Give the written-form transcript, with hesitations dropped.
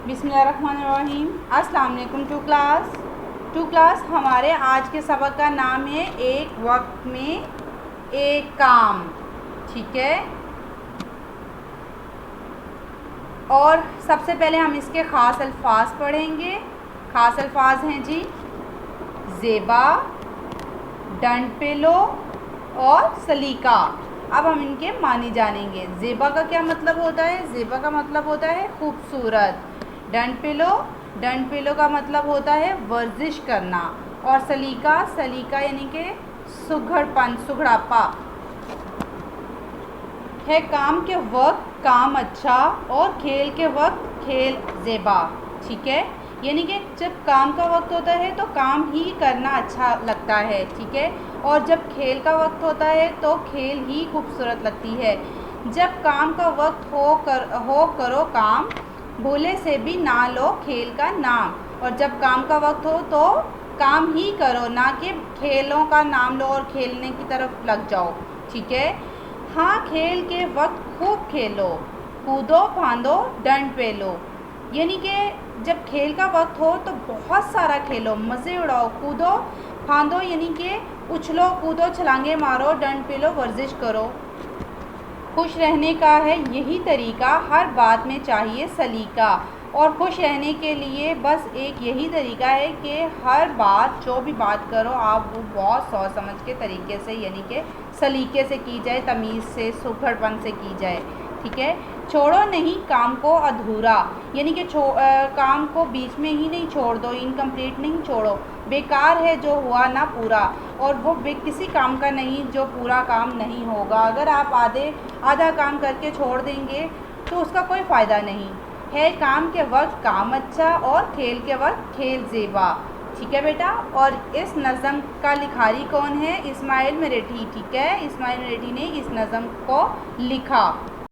बिस्मिल्लाहिर्रहमानिर्रहीम। अस्सलाम वालेकुम टू क्लास। हमारे आज के सबक का नाम है एक वक्त में एक काम। ठीक है, और सबसे पहले हम इसके ख़ास अल्फाज पढ़ेंगे। ख़ास अल्फाज हैं जी ज़ेबा, डंड पेलो और सलीका। अब हम इनके मानी जानेंगे। ज़ेबा का क्या मतलब होता है? ज़ेबा का मतलब होता है खूबसूरत। डंड पेलो का मतलब होता है वर्जिश करना। और सलीका यानी कि सुघड़पन, सुघड़ापा है। काम के वक्त काम अच्छा और खेल के वक्त खेल ज़ेबा। ठीक है, यानी कि जब काम का वक्त होता है तो काम ही करना अच्छा लगता है। ठीक है, और जब खेल का वक्त होता है तो खेल ही खूबसूरत लगती है। जब काम का वक्त हो करो काम, भूले से भी ना लो खेल का नाम। और जब काम का वक्त हो तो काम ही करो, ना कि खेलों का नाम लो और खेलने की तरफ लग जाओ। ठीक है, हाँ खेल के वक्त खूब खेलो, कूदो फांदो डंड पेलो। यानी कि जब खेल का वक्त हो तो बहुत सारा खेलो, मज़े उड़ाओ, कूदो फांदो यानी कि उछलो कूदो, छलांगे मारो, डंड पेलो वर्जिश करो। खुश रहने का है यही तरीका, हर बात में चाहिए सलीका। और खुश रहने के लिए बस एक यही तरीका है कि हर बात, जो भी बात करो आप वो बहुत सोच समझ के तरीके से यानी कि सलीके से की जाए, तमीज़ से, सुघड़पन से की जाए। ठीक है, छोड़ो नहीं काम को अधूरा, यानी कि काम को बीच में ही नहीं छोड़ दो, इनकम्प्लीट नहीं छोड़ो। बेकार है जो हुआ ना पूरा, और वो किसी काम का नहीं जो पूरा काम नहीं होगा। अगर आप आधा काम करके छोड़ देंगे तो उसका कोई फ़ायदा नहीं है। काम के वक्त काम अच्छा और खेल के वक्त खेल ज़ेबा। ठीक है बेटा, और इस नज़म का लिखारी कौन है? इस्माइल मेरेठी। ठीक है, इस्माइल मेरेठी ने इस नज़म को लिखा।